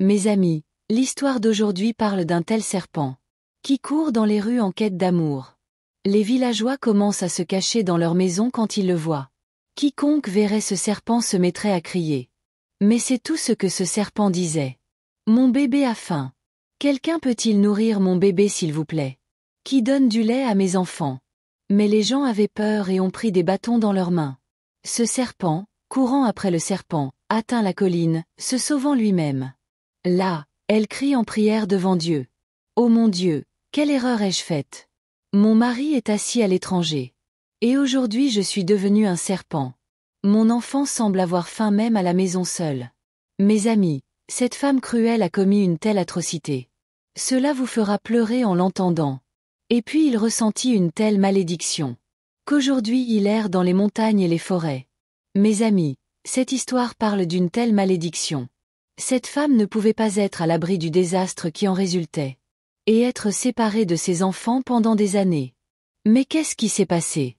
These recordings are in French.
Mes amis, l'histoire d'aujourd'hui parle d'un tel serpent qui court dans les rues en quête d'amour. Les villageois commencent à se cacher dans leur maison quand ils le voient. Quiconque verrait ce serpent se mettrait à crier. Mais c'est tout ce que ce serpent disait. Mon bébé a faim. Quelqu'un peut-il nourrir mon bébé s'il vous plaît? Qui donne du lait à mes enfants? Mais les gens avaient peur et ont pris des bâtons dans leurs mains. Ce serpent, courant après le serpent, atteint la colline, se sauvant lui-même. Là, elle crie en prière devant Dieu. Ô mon Dieu, quelle erreur ai-je faite? Mon mari est assis à l'étranger. Et aujourd'hui je suis devenu un serpent. Mon enfant semble avoir faim même à la maison seule. Mes amis, cette femme cruelle a commis une telle atrocité. Cela vous fera pleurer en l'entendant. Et puis il ressentit une telle malédiction qu'aujourd'hui il erre dans les montagnes et les forêts. Mes amis, cette histoire parle d'une telle malédiction. Cette femme ne pouvait pas être à l'abri du désastre qui en résultait. Et être séparée de ses enfants pendant des années. Mais qu'est-ce qui s'est passé?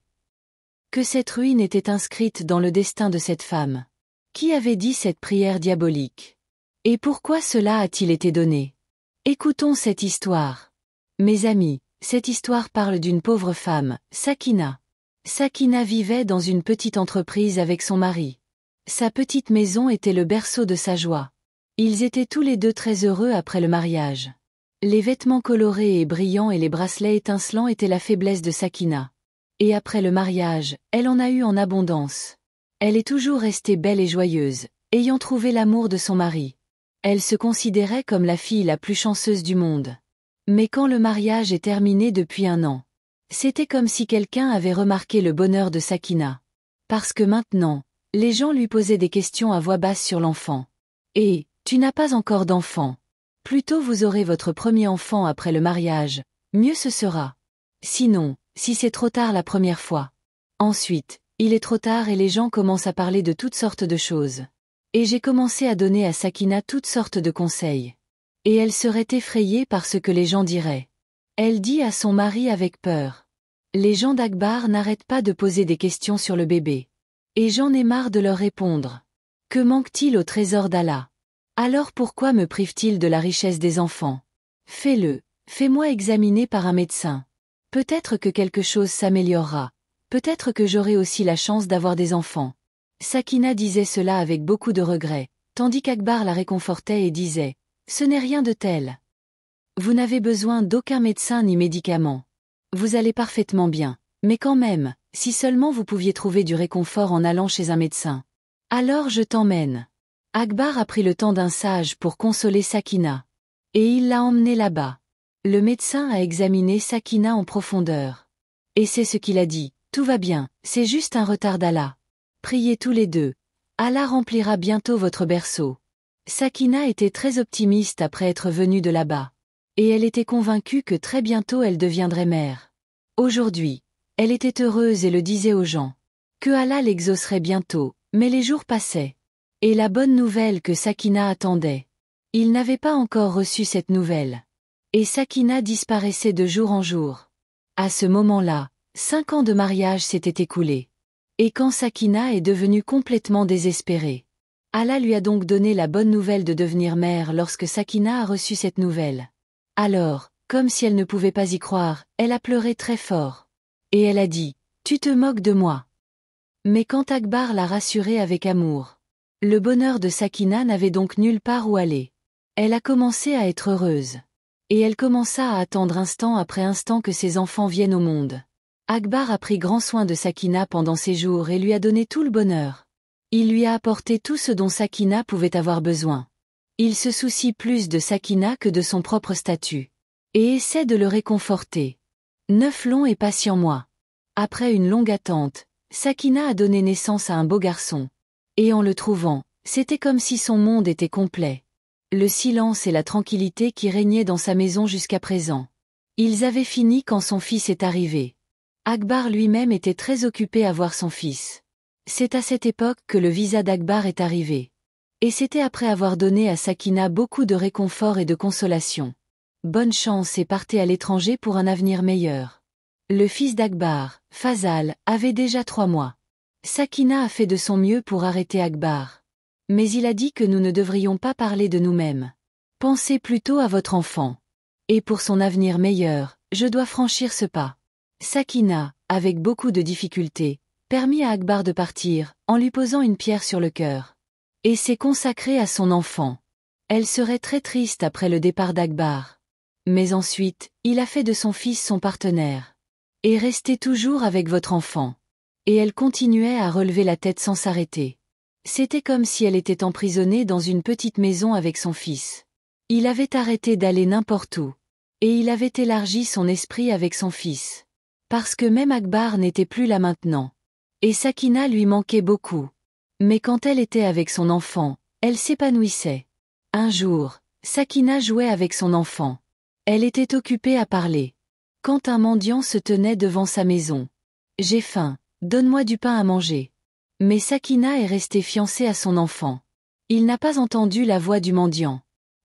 Que cette ruine était inscrite dans le destin de cette femme. Qui avait dit cette prière diabolique? Et pourquoi cela a-t-il été donné? Écoutons cette histoire. Mes amis, cette histoire parle d'une pauvre femme, Sakina. Sakina vivait dans une petite entreprise avec son mari. Sa petite maison était le berceau de sa joie. Ils étaient tous les deux très heureux après le mariage. Les vêtements colorés et brillants et les bracelets étincelants étaient la faiblesse de Sakina. Et après le mariage, elle en a eu en abondance. Elle est toujours restée belle et joyeuse, ayant trouvé l'amour de son mari. Elle se considérait comme la fille la plus chanceuse du monde. Mais quand le mariage est terminé depuis 1 an, c'était comme si quelqu'un avait remarqué le bonheur de Sakina. Parce que maintenant, les gens lui posaient des questions à voix basse sur l'enfant. Et, tu n'as pas encore d'enfant. Plus tôt vous aurez votre premier enfant après le mariage, mieux ce sera. Sinon, si c'est trop tard la première fois. Ensuite, il est trop tard et les gens commencent à parler de toutes sortes de choses. Et j'ai commencé à donner à Sakina toutes sortes de conseils. Et elle serait effrayée par ce que les gens diraient. Elle dit à son mari avec peur. Les gens d'Akbar n'arrêtent pas de poser des questions sur le bébé. Et j'en ai marre de leur répondre. Que manque-t-il au trésor d'Allah? Alors pourquoi me prive-t-il de la richesse des enfants? Fais-le, fais-moi examiner par un médecin. Peut-être que quelque chose s'améliorera. Peut-être que j'aurai aussi la chance d'avoir des enfants. Sakina disait cela avec beaucoup de regret, tandis qu'Akbar la réconfortait et disait « Ce n'est rien de tel. Vous n'avez besoin d'aucun médecin ni médicament. Vous allez parfaitement bien, mais quand même, si seulement vous pouviez trouver du réconfort en allant chez un médecin. Alors je t'emmène. » Akbar a pris le temps d'un sage pour consoler Sakina. Et il l'a emmenée là-bas. Le médecin a examiné Sakina en profondeur. Et c'est ce qu'il a dit, tout va bien, c'est juste un retard d'Allah. Priez tous les deux. Allah remplira bientôt votre berceau. Sakina était très optimiste après être venue de là-bas. Et elle était convaincue que très bientôt elle deviendrait mère. Aujourd'hui, elle était heureuse et le disait aux gens. Que Allah l'exaucerait bientôt, mais les jours passaient. Et la bonne nouvelle que Sakina attendait. Il n'avait pas encore reçu cette nouvelle. Et Sakina disparaissait de jour en jour. À ce moment-là, 5 ans de mariage s'étaient écoulés. Et quand Sakina est devenue complètement désespérée, Allah lui a donc donné la bonne nouvelle de devenir mère lorsque Sakina a reçu cette nouvelle. Alors, comme si elle ne pouvait pas y croire, elle a pleuré très fort. Et elle a dit, « Tu te moques de moi. » Mais quand Akbar l'a rassurée avec amour, le bonheur de Sakina n'avait donc nulle part où aller. Elle a commencé à être heureuse. Et elle commença à attendre instant après instant que ses enfants viennent au monde. Akbar a pris grand soin de Sakina pendant ces jours et lui a donné tout le bonheur. Il lui a apporté tout ce dont Sakina pouvait avoir besoin. Il se soucie plus de Sakina que de son propre statut. Et essaie de le réconforter. 9 longs et patients mois. Après une longue attente, Sakina a donné naissance à un beau garçon. Et en le trouvant, c'était comme si son monde était complet. Le silence et la tranquillité qui régnaient dans sa maison jusqu'à présent. Ils avaient fini quand son fils est arrivé. Akbar lui-même était très occupé à voir son fils. C'est à cette époque que le visa d'Akbar est arrivé. Et c'était après avoir donné à Sakina beaucoup de réconfort et de consolation. Bonne chance et partez à l'étranger pour un avenir meilleur. Le fils d'Akbar, Fazal, avait déjà 3 mois. Sakina a fait de son mieux pour arrêter Akbar. Mais il a dit que nous ne devrions pas parler de nous-mêmes. Pensez plutôt à votre enfant. Et pour son avenir meilleur, je dois franchir ce pas. Sakina, avec beaucoup de difficultés, permit à Akbar de partir, en lui posant une pierre sur le cœur. Et s'est consacrée à son enfant. Elle serait très triste après le départ d'Akbar. Mais ensuite, il a fait de son fils son partenaire. Et restez toujours avec votre enfant. Et elle continuait à relever la tête sans s'arrêter. C'était comme si elle était emprisonnée dans une petite maison avec son fils. Il avait arrêté d'aller n'importe où. Et il avait élargi son esprit avec son fils. Parce que même Akbar n'était plus là maintenant. Et Sakina lui manquait beaucoup. Mais quand elle était avec son enfant, elle s'épanouissait. Un jour, Sakina jouait avec son enfant. Elle était occupée à parler. Quand un mendiant se tenait devant sa maison. « J'ai faim, donne-moi du pain à manger. » Mais Sakina est restée fiancée à son enfant. Il n'a pas entendu la voix du mendiant.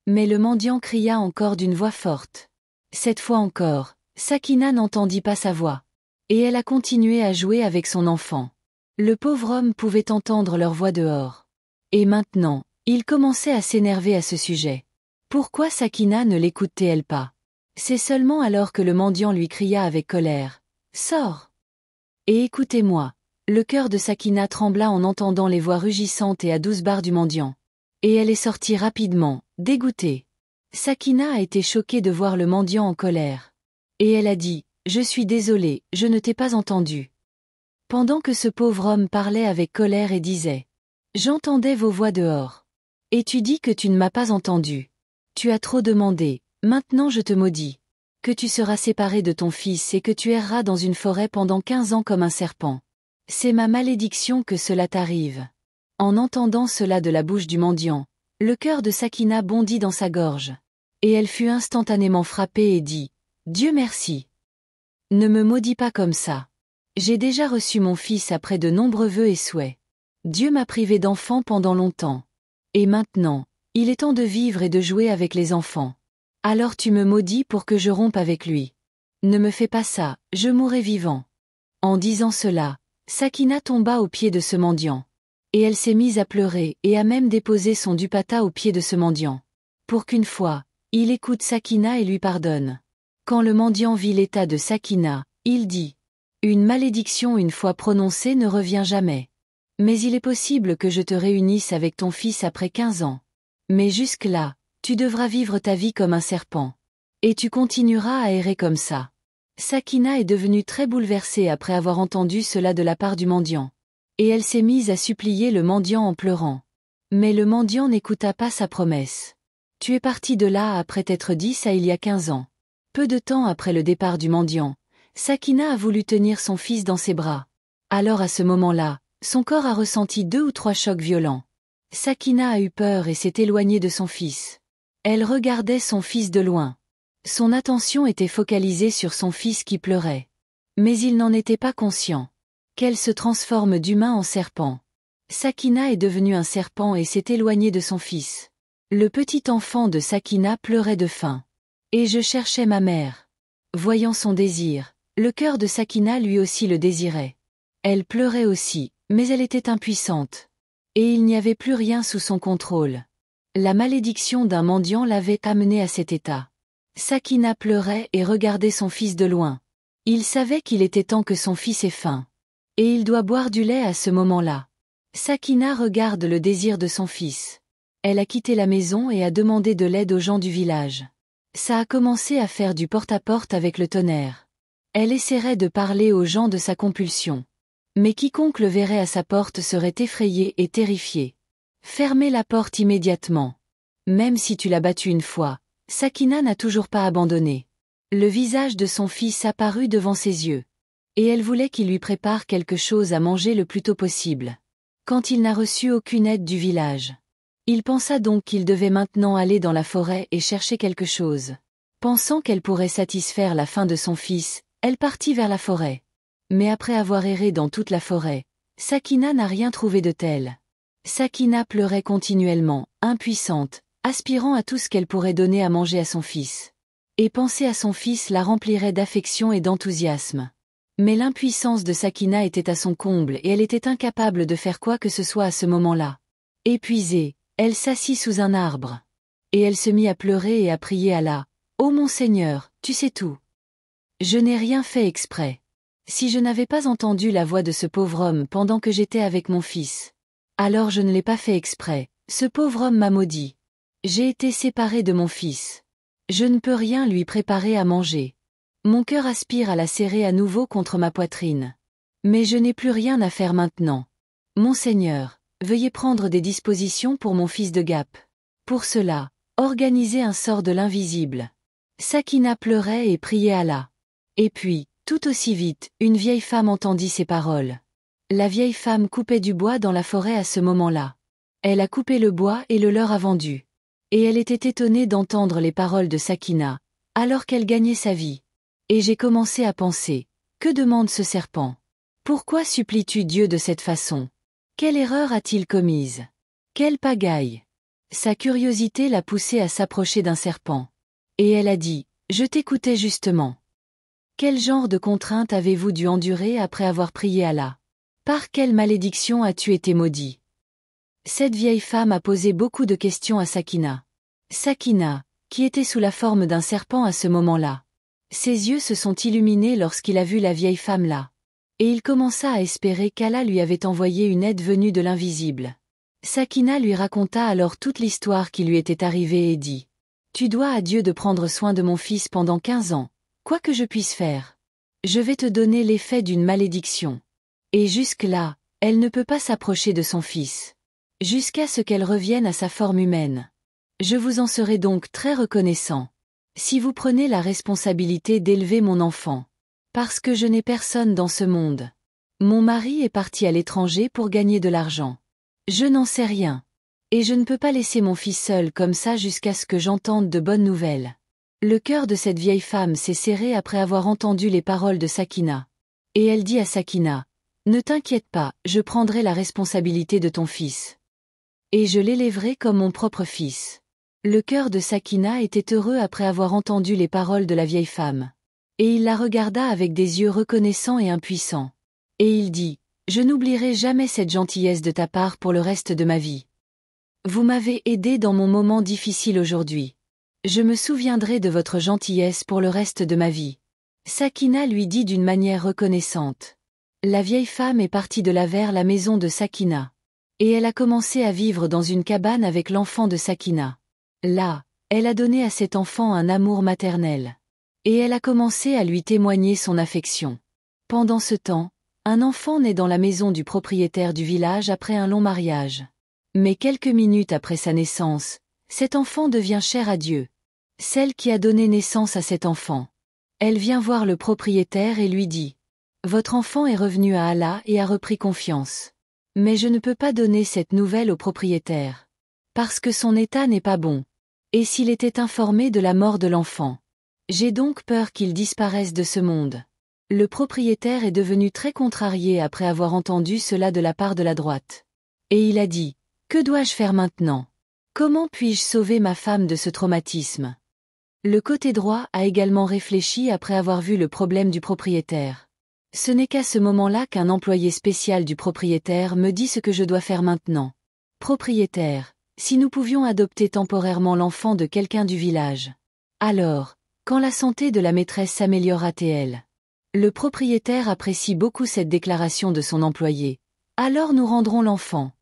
Mais le mendiant cria encore d'une voix forte. Cette fois encore, Sakina n'entendit pas sa voix. Et elle a continué à jouer avec son enfant. Le pauvre homme pouvait entendre leur voix dehors. Et maintenant, il commençait à s'énerver à ce sujet. Pourquoi Sakina ne l'écoutait-elle pas? C'est seulement alors que le mendiant lui cria avec colère. « Sors ! Et écoutez-moi !» Le cœur de Sakina trembla en entendant les voix rugissantes et à 12 barres du mendiant. Et elle est sortie rapidement, dégoûtée. Sakina a été choquée de voir le mendiant en colère. Et elle a dit, « Je suis désolée, je ne t'ai pas entendu. » Pendant que ce pauvre homme parlait avec colère et disait, « J'entendais vos voix dehors. Et tu dis que tu ne m'as pas entendu. Tu as trop demandé, maintenant je te maudis. Que tu seras séparé de ton fils et que tu erreras dans une forêt pendant 15 ans comme un serpent. C'est ma malédiction que cela t'arrive. » En entendant cela de la bouche du mendiant, le cœur de Sakina bondit dans sa gorge. Et elle fut instantanément frappée et dit, « Dieu merci. Ne me maudis pas comme ça. J'ai déjà reçu mon fils après de nombreux vœux et souhaits. Dieu m'a privé d'enfants pendant longtemps. Et maintenant, il est temps de vivre et de jouer avec les enfants. Alors tu me maudis pour que je rompe avec lui. Ne me fais pas ça, je mourrai vivant. » En disant cela, Sakina tomba aux pieds de ce mendiant. Et elle s'est mise à pleurer et a même déposé son dupatta aux pieds de ce mendiant. Pour qu'une fois, il écoute Sakina et lui pardonne. Quand le mendiant vit l'état de Sakina, il dit, « Une malédiction une fois prononcée ne revient jamais. Mais il est possible que je te réunisse avec ton fils après 15 ans. Mais jusque-là, tu devras vivre ta vie comme un serpent. Et tu continueras à errer comme ça. » Sakina est devenue très bouleversée après avoir entendu cela de la part du mendiant. Et elle s'est mise à supplier le mendiant en pleurant. Mais le mendiant n'écouta pas sa promesse. « Tu es parti de là après t'être dit ça il y a 15 ans. » Peu de temps après le départ du mendiant, Sakina a voulu tenir son fils dans ses bras. Alors à ce moment-là, son corps a ressenti 2 ou 3 chocs violents. Sakina a eu peur et s'est éloignée de son fils. Elle regardait son fils de loin. Son attention était focalisée sur son fils qui pleurait. Mais il n'en était pas conscient. Qu'elle se transforme d'humain en serpent. Sakina est devenue un serpent et s'est éloignée de son fils. Le petit enfant de Sakina pleurait de faim. Et je cherchais ma mère. Voyant son désir, le cœur de Sakina lui aussi le désirait. Elle pleurait aussi, mais elle était impuissante. Et il n'y avait plus rien sous son contrôle. La malédiction d'un mendiant l'avait amenée à cet état. Sakina pleurait et regardait son fils de loin. Il savait qu'il était temps que son fils ait faim. Et il doit boire du lait à ce moment-là. Sakina regarde le désir de son fils. Elle a quitté la maison et a demandé de l'aide aux gens du village. Ça a commencé à faire du porte-à-porte avec le tonnerre. Elle essaierait de parler aux gens de sa compulsion. Mais quiconque le verrait à sa porte serait effrayé et terrifié. Fermez la porte immédiatement. Même si tu l'as battu une fois, Sakina n'a toujours pas abandonné. Le visage de son fils apparut devant ses yeux. Et elle voulait qu'il lui prépare quelque chose à manger le plus tôt possible. Quand il n'a reçu aucune aide du village. Il pensa donc qu'il devait maintenant aller dans la forêt et chercher quelque chose. Pensant qu'elle pourrait satisfaire la faim de son fils, elle partit vers la forêt. Mais après avoir erré dans toute la forêt, Sakina n'a rien trouvé de tel. Sakina pleurait continuellement, impuissante, aspirant à tout ce qu'elle pourrait donner à manger à son fils. Et penser à son fils la remplirait d'affection et d'enthousiasme. Mais l'impuissance de Sakina était à son comble et elle était incapable de faire quoi que ce soit à ce moment-là. Épuisée, elle s'assit sous un arbre. Et elle se mit à pleurer et à prier Allah. Ô mon Seigneur, tu sais tout. Je n'ai rien fait exprès. Si je n'avais pas entendu la voix de ce pauvre homme pendant que j'étais avec mon fils, alors je ne l'ai pas fait exprès, ce pauvre homme m'a maudit. J'ai été séparée de mon fils. Je ne peux rien lui préparer à manger. Mon cœur aspire à la serrer à nouveau contre ma poitrine. Mais je n'ai plus rien à faire maintenant. Mon Seigneur, veuillez prendre des dispositions pour mon fils de Gap. Pour cela, organisez un sort de l'invisible. Sakina pleurait et priait Allah. Et puis, tout aussi vite, une vieille femme entendit ces paroles. La vieille femme coupait du bois dans la forêt à ce moment-là. Elle a coupé le bois et le leur a vendu. Et elle était étonnée d'entendre les paroles de Sakina, alors qu'elle gagnait sa vie. Et j'ai commencé à penser, que demande ce serpent? Pourquoi supplies-tu Dieu de cette façon? Quelle erreur a-t-il commise? Quelle pagaille? Sa curiosité l'a poussée à s'approcher d'un serpent. Et elle a dit, je t'écoutais justement. Quel genre de contrainte avez-vous dû endurer après avoir prié Allah? Par quelle malédiction as-tu été maudit? Cette vieille femme a posé beaucoup de questions à Sakina. Sakina, qui était sous la forme d'un serpent à ce moment-là. Ses yeux se sont illuminés lorsqu'il a vu la vieille femme là. Et il commença à espérer qu'Allah lui avait envoyé une aide venue de l'invisible. Sakina lui raconta alors toute l'histoire qui lui était arrivée et dit « Tu dois à Dieu de prendre soin de mon fils pendant 15 ans, quoi que je puisse faire. Je vais te donner l'effet d'une malédiction. » Et jusque-là, elle ne peut pas s'approcher de son fils. Jusqu'à ce qu'elle revienne à sa forme humaine. Je vous en serai donc très reconnaissant. Si vous prenez la responsabilité d'élever mon enfant. Parce que je n'ai personne dans ce monde. Mon mari est parti à l'étranger pour gagner de l'argent. Je n'en sais rien. Et je ne peux pas laisser mon fils seul comme ça jusqu'à ce que j'entende de bonnes nouvelles. Le cœur de cette vieille femme s'est serré après avoir entendu les paroles de Sakina. Et elle dit à Sakina, « Ne t'inquiète pas, je prendrai la responsabilité de ton fils. Et je l'élèverai comme mon propre fils. » Le cœur de Sakina était heureux après avoir entendu les paroles de la vieille femme. Et il la regarda avec des yeux reconnaissants et impuissants. Et il dit, « Je n'oublierai jamais cette gentillesse de ta part pour le reste de ma vie. Vous m'avez aidé dans mon moment difficile aujourd'hui. Je me souviendrai de votre gentillesse pour le reste de ma vie. » Sakina lui dit d'une manière reconnaissante. La vieille femme est partie de là vers la maison de Sakina. Et elle a commencé à vivre dans une cabane avec l'enfant de Sakina. Là, elle a donné à cet enfant un amour maternel. Et elle a commencé à lui témoigner son affection. Pendant ce temps, un enfant naît dans la maison du propriétaire du village après un long mariage. Mais quelques minutes après sa naissance, cet enfant devient cher à Dieu. Celle qui a donné naissance à cet enfant. Elle vient voir le propriétaire et lui dit « Votre enfant est revenu à Allah et a repris confiance. Mais je ne peux pas donner cette nouvelle au propriétaire. Parce que son état n'est pas bon. Et s'il était informé de la mort de l'enfant? J'ai donc peur qu'il disparaisse de ce monde. » Le propriétaire est devenu très contrarié après avoir entendu cela de la part de la droite. Et il a dit « Que dois-je faire maintenant? Comment puis-je sauver ma femme de ce traumatisme ?» Le côté droit a également réfléchi après avoir vu le problème du propriétaire. Ce n'est qu'à ce moment-là qu'un employé spécial du propriétaire me dit ce que je dois faire maintenant. Propriétaire, si nous pouvions adopter temporairement l'enfant de quelqu'un du village. Alors, quand la santé de la maîtresse s'améliorera-t-elle? Le propriétaire apprécie beaucoup cette déclaration de son employé. Alors nous rendrons l'enfant.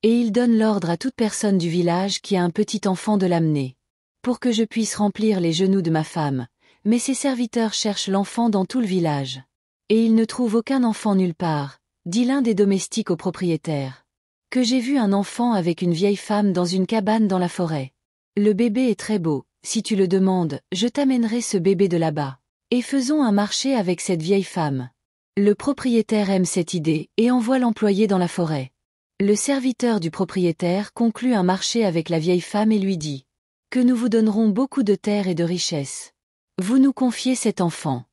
Et il donne l'ordre à toute personne du village qui a un petit enfant de l'amener. Pour que je puisse remplir les genoux de ma femme, mais ses serviteurs cherchent l'enfant dans tout le village. Et ils ne trouvent aucun enfant nulle part, dit l'un des domestiques au propriétaire. Que j'ai vu un enfant avec une vieille femme dans une cabane dans la forêt. Le bébé est très beau, si tu le demandes, je t'amènerai ce bébé de là-bas. Et faisons un marché avec cette vieille femme. Le propriétaire aime cette idée et envoie l'employé dans la forêt. Le serviteur du propriétaire conclut un marché avec la vieille femme et lui dit que nous vous donnerons beaucoup de terres et de richesses. Vous nous confiez cet enfant.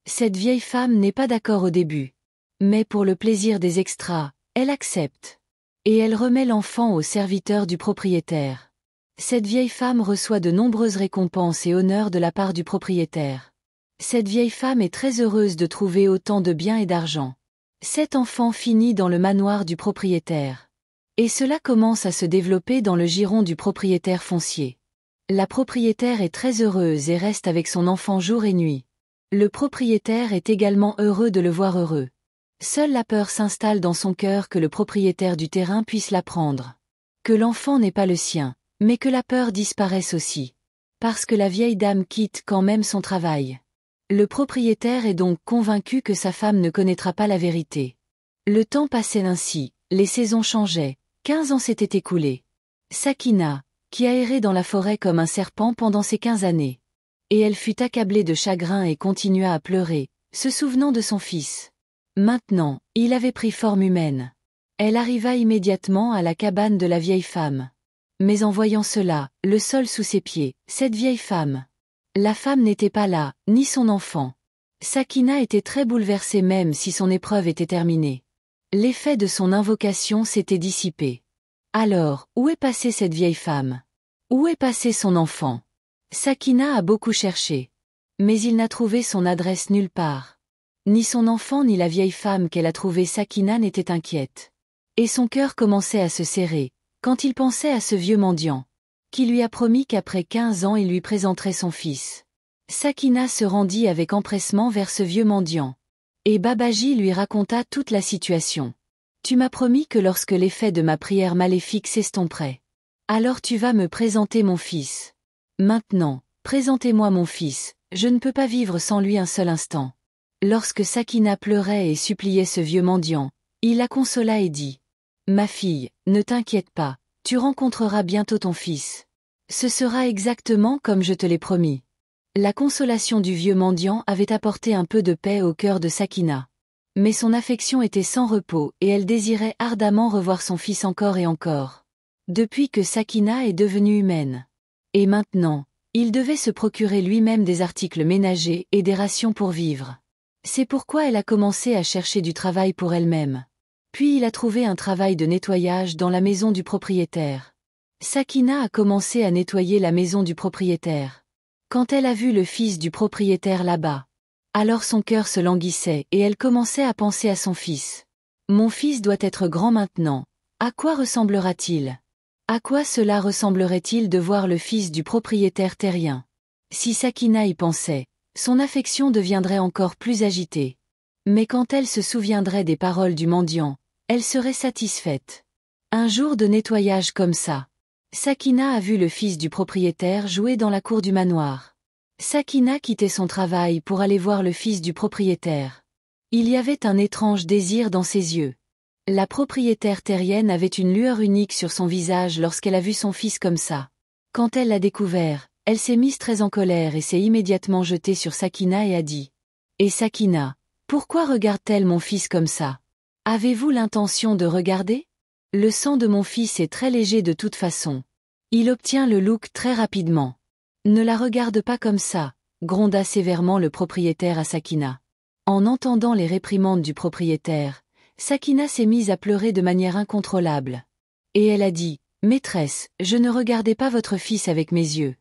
Cette vieille femme n'est pas d'accord au début. Mais pour le plaisir des extras, elle accepte. Et elle remet l'enfant au serviteur du propriétaire. Cette vieille femme reçoit de nombreuses récompenses et honneurs de la part du propriétaire. Cette vieille femme est très heureuse de trouver autant de biens et d'argent. Cet enfant finit dans le manoir du propriétaire. Et cela commence à se développer dans le giron du propriétaire foncier. La propriétaire est très heureuse et reste avec son enfant jour et nuit. Le propriétaire est également heureux de le voir heureux. Seule la peur s'installe dans son cœur que le propriétaire du terrain puisse la prendre. Que l'enfant n'est pas le sien, mais que la peur disparaisse aussi. Parce que la vieille dame quitte quand même son travail. Le propriétaire est donc convaincu que sa femme ne connaîtra pas la vérité. Le temps passait ainsi, les saisons changeaient, 15 ans s'étaient écoulés. Sakina, qui a erré dans la forêt comme un serpent pendant ces 15 années. Et elle fut accablée de chagrin et continua à pleurer, se souvenant de son fils. Maintenant, il avait pris forme humaine. Elle arriva immédiatement à la cabane de la vieille femme. Mais en voyant cela, le sol sous ses pieds, cette vieille femme. La femme n'était pas là, ni son enfant. Sakina était très bouleversée même si son épreuve était terminée. L'effet de son invocation s'était dissipé. Alors, où est passée cette vieille femme? Où est passé son enfant? Sakina a beaucoup cherché. Mais il n'a trouvé son adresse nulle part. Ni son enfant ni la vieille femme qu'elle a trouvée. Sakina n'était inquiète. Et son cœur commençait à se serrer, quand il pensait à ce vieux mendiant, qui lui a promis qu'après 15 ans il lui présenterait son fils. Sakina se rendit avec empressement vers ce vieux mendiant. Et Babaji lui raconta toute la situation. Tu m'as promis que lorsque l'effet de ma prière maléfique s'estomperait, alors tu vas me présenter mon fils. Maintenant, présentez-moi mon fils, je ne peux pas vivre sans lui un seul instant. Lorsque Sakina pleurait et suppliait ce vieux mendiant, il la consola et dit: Ma fille, ne t'inquiète pas, tu rencontreras bientôt ton fils. Ce sera exactement comme je te l'ai promis. La consolation du vieux mendiant avait apporté un peu de paix au cœur de Sakina. Mais son affection était sans repos et elle désirait ardemment revoir son fils encore et encore. Depuis que Sakina est devenue humaine. Et maintenant, il devait se procurer lui-même des articles ménagers et des rations pour vivre. C'est pourquoi elle a commencé à chercher du travail pour elle-même. Puis il a trouvé un travail de nettoyage dans la maison du propriétaire. Sakina a commencé à nettoyer la maison du propriétaire. Quand elle a vu le fils du propriétaire là-bas, alors son cœur se languissait et elle commençait à penser à son fils. Mon fils doit être grand maintenant. À quoi ressemblera-t-il? À quoi cela ressemblerait-il de voir le fils du propriétaire terrien? Si Sakina y pensait, son affection deviendrait encore plus agitée. Mais quand elle se souviendrait des paroles du mendiant, elle serait satisfaite. Un jour de nettoyage comme ça. Sakina a vu le fils du propriétaire jouer dans la cour du manoir. Sakina quittait son travail pour aller voir le fils du propriétaire. Il y avait un étrange désir dans ses yeux. La propriétaire terrienne avait une lueur unique sur son visage lorsqu'elle a vu son fils comme ça. Quand elle l'a découvert, elle s'est mise très en colère et s'est immédiatement jetée sur Sakina et a dit: Et Sakina, pourquoi regarde-t-elle mon fils comme ça? Avez-vous l'intention de regarder? Le sang de mon fils est très léger de toute façon. Il obtient le look très rapidement. Ne la regarde pas comme ça, gronda sévèrement le propriétaire à Sakina. En entendant les réprimandes du propriétaire, Sakina s'est mise à pleurer de manière incontrôlable. Et elle a dit: Maîtresse, je ne regardais pas votre fils avec mes yeux.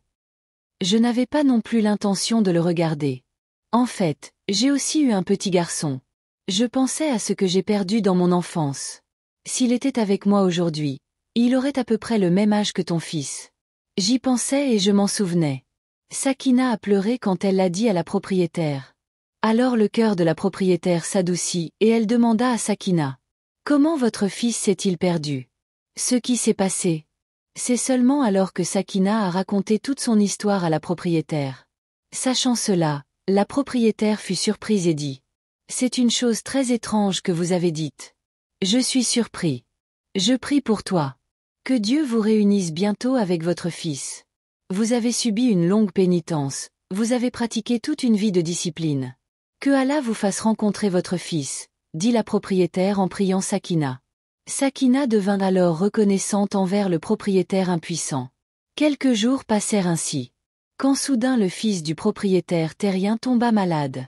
Je n'avais pas non plus l'intention de le regarder. En fait, j'ai aussi eu un petit garçon. Je pensais à ce que j'ai perdu dans mon enfance. S'il était avec moi aujourd'hui, il aurait à peu près le même âge que ton fils. J'y pensais et je m'en souvenais. Sakina a pleuré quand elle l'a dit à la propriétaire. Alors le cœur de la propriétaire s'adoucit et elle demanda à Sakina: Comment votre fils s'est-il perdu? Ce qui s'est passé. C'est seulement alors que Sakina a raconté toute son histoire à la propriétaire. Sachant cela, la propriétaire fut surprise et dit: C'est une chose très étrange que vous avez dite. Je suis surpris. Je prie pour toi. Que Dieu vous réunisse bientôt avec votre fils. Vous avez subi une longue pénitence, vous avez pratiqué toute une vie de discipline. Que Allah vous fasse rencontrer votre fils, dit la propriétaire en priant Sakina. Sakina devint alors reconnaissante envers le propriétaire impuissant. Quelques jours passèrent ainsi. Quand soudain le fils du propriétaire terrien tomba malade.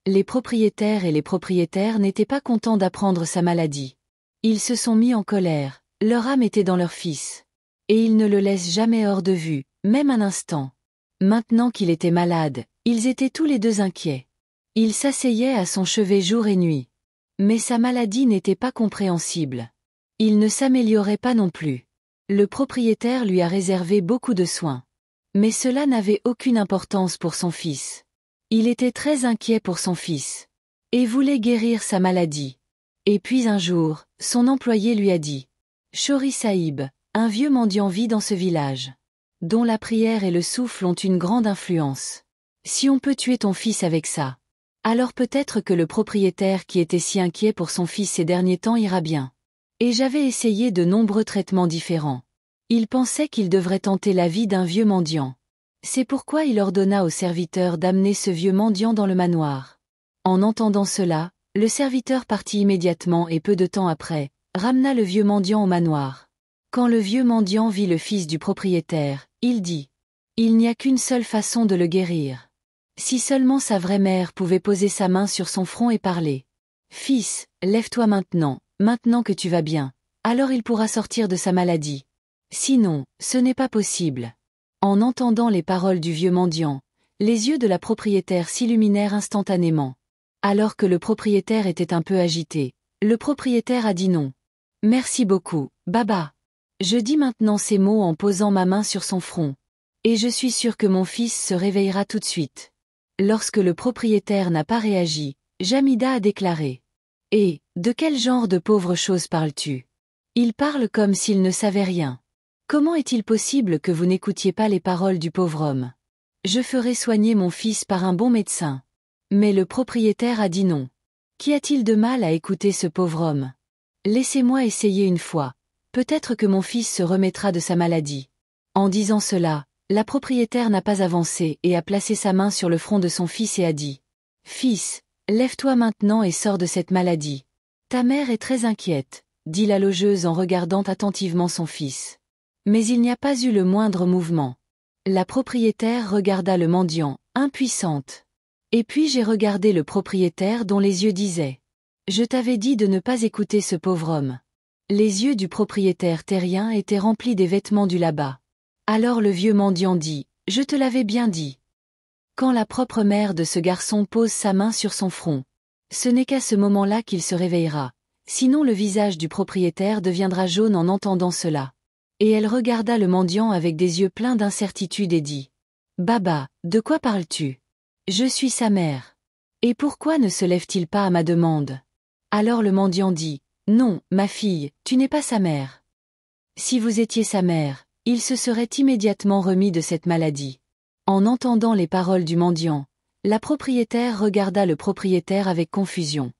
Les propriétaires et les propriétaires n'étaient pas contents d'apprendre sa maladie. Ils se sont mis en colère, leur âme était dans leur fils. Et ils ne le laissent jamais hors de vue, même un instant. Maintenant qu'il était malade, ils étaient tous les deux inquiets. Ils s'asseyaient à son chevet jour et nuit. Mais sa maladie n'était pas compréhensible. Il ne s'améliorait pas non plus. Le propriétaire lui a réservé beaucoup de soins. Mais cela n'avait aucune importance pour son fils. Il était très inquiet pour son fils. Et voulait guérir sa maladie. Et puis un jour, son employé lui a dit: Chori Sahib, un vieux mendiant vit dans ce village, dont la prière et le souffle ont une grande influence. Si on peut tuer ton fils avec ça, alors peut-être que le propriétaire qui était si inquiet pour son fils ces derniers temps ira bien. Et j'avais essayé de nombreux traitements différents. Il pensait qu'il devrait tenter la vie d'un vieux mendiant. C'est pourquoi il ordonna au serviteur d'amener ce vieux mendiant dans le manoir. En entendant cela, le serviteur partit immédiatement et peu de temps après, ramena le vieux mendiant au manoir. Quand le vieux mendiant vit le fils du propriétaire, il dit: Il n'y a qu'une seule façon de le guérir. Si seulement sa vraie mère pouvait poser sa main sur son front et parler. Fils, lève-toi maintenant que tu vas bien, alors il pourra sortir de sa maladie. Sinon, ce n'est pas possible. En entendant les paroles du vieux mendiant, les yeux de la propriétaire s'illuminèrent instantanément. Alors que le propriétaire était un peu agité, le propriétaire a dit non. Merci beaucoup, Baba. Je dis maintenant ces mots en posant ma main sur son front. Et je suis sûr que mon fils se réveillera tout de suite. Lorsque le propriétaire n'a pas réagi, Jamida a déclaré: Eh, de quel genre de pauvre chose parles-tu? Il parle comme s'il ne savait rien. Comment est-il possible que vous n'écoutiez pas les paroles du pauvre homme? Je ferai soigner mon fils par un bon médecin. Mais le propriétaire a dit non. Qu'y a-t-il de mal à écouter ce pauvre homme? Laissez-moi essayer une fois. Peut-être que mon fils se remettra de sa maladie. En disant cela, la propriétaire n'a pas avancé et a placé sa main sur le front de son fils et a dit: Fils, lève-toi maintenant et sors de cette maladie. Ta mère est très inquiète, dit la logeuse en regardant attentivement son fils. Mais il n'y a pas eu le moindre mouvement. La propriétaire regarda le mendiant, impuissante. Et puis j'ai regardé le propriétaire dont les yeux disaient: Je t'avais dit de ne pas écouter ce pauvre homme. Les yeux du propriétaire terrien étaient remplis des vêtements du là-bas. Alors le vieux mendiant dit: Je te l'avais bien dit. Quand la propre mère de ce garçon pose sa main sur son front, ce n'est qu'à ce moment-là qu'il se réveillera, sinon le visage du propriétaire deviendra jaune en entendant cela. Et elle regarda le mendiant avec des yeux pleins d'incertitude et dit: Baba, de quoi parles-tu? Je suis sa mère. Et pourquoi ne se lève-t-il pas à ma demande? Alors le mendiant dit: Non, ma fille, tu n'es pas sa mère. Si vous étiez sa mère, il se serait immédiatement remis de cette maladie. En entendant les paroles du mendiant, la propriétaire regarda le propriétaire avec confusion.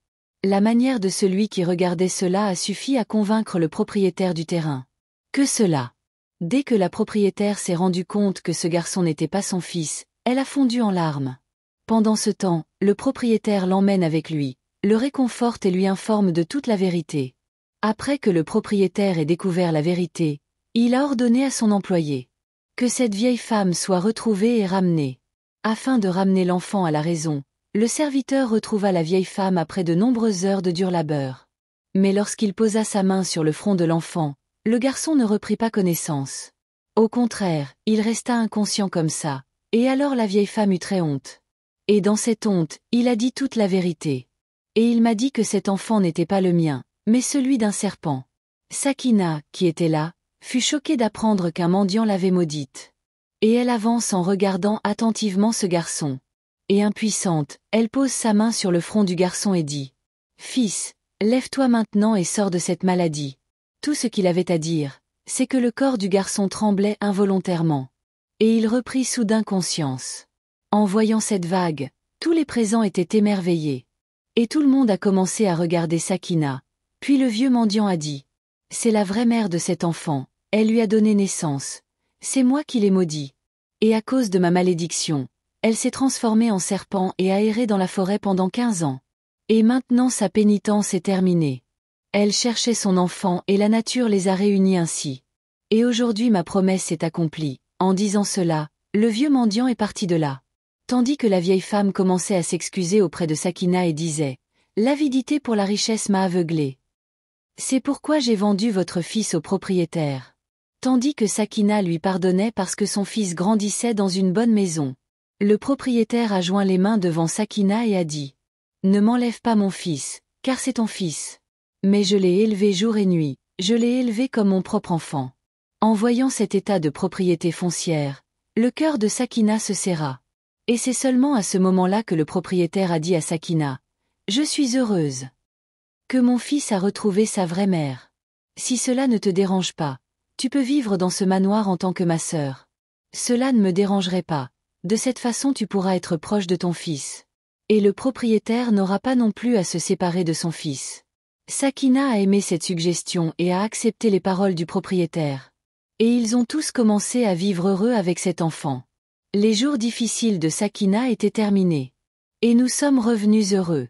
La manière de celui qui regardait cela a suffi à convaincre le propriétaire du terrain. Que cela? Dès que la propriétaire s'est rendue compte que ce garçon n'était pas son fils, elle a fondu en larmes. Pendant ce temps, le propriétaire l'emmène avec lui, le réconforte et lui informe de toute la vérité. Après que le propriétaire ait découvert la vérité, il a ordonné à son employé que cette vieille femme soit retrouvée et ramenée. Afin de ramener l'enfant à la raison, le serviteur retrouva la vieille femme après de nombreuses heures de dur labeur. Mais lorsqu'il posa sa main sur le front de l'enfant, le garçon ne reprit pas connaissance. Au contraire, il resta inconscient comme ça, et alors la vieille femme eut très honte. Et dans cette honte, il a dit toute la vérité. Et il m'a dit que cet enfant n'était pas le mien, mais celui d'un serpent. Sakina, qui était là, fut choquée d'apprendre qu'un mendiant l'avait maudite. Et elle avance en regardant attentivement ce garçon. Et impuissante, elle pose sa main sur le front du garçon et dit: Fils, lève-toi maintenant et sors de cette maladie. Tout ce qu'il avait à dire, c'est que le corps du garçon tremblait involontairement. Et il reprit soudain conscience. En voyant cette vague, tous les présents étaient émerveillés. Et tout le monde a commencé à regarder Sakina. Puis le vieux mendiant a dit: C'est la vraie mère de cet enfant, elle lui a donné naissance. C'est moi qui l'ai maudit. Et à cause de ma malédiction, elle s'est transformée en serpent et a erré dans la forêt pendant 15 ans. Et maintenant sa pénitence est terminée. Elle cherchait son enfant et la nature les a réunis ainsi. Et aujourd'hui ma promesse est accomplie. En disant cela, le vieux mendiant est parti de là. Tandis que la vieille femme commençait à s'excuser auprès de Sakina et disait: L'avidité pour la richesse m'a aveuglée. C'est pourquoi j'ai vendu votre fils au propriétaire. Tandis que Sakina lui pardonnait parce que son fils grandissait dans une bonne maison. Le propriétaire a joint les mains devant Sakina et a dit: Ne m'enlève pas mon fils, car c'est ton fils. Mais je l'ai élevé jour et nuit, je l'ai élevé comme mon propre enfant. En voyant cet état de propriété foncière, Le cœur de Sakina se serra. Et c'est seulement à ce moment-là que le propriétaire a dit à Sakina: « Je suis heureuse que mon fils a retrouvé sa vraie mère. Si cela ne te dérange pas, tu peux vivre dans ce manoir en tant que ma sœur. Cela ne me dérangerait pas. De cette façon tu pourras être proche de ton fils. Et le propriétaire n'aura pas non plus à se séparer de son fils. » Sakina a aimé cette suggestion et a accepté les paroles du propriétaire. Et ils ont tous commencé à vivre heureux avec cet enfant. Les jours difficiles de Sakina étaient terminés. Et nous sommes revenus heureux.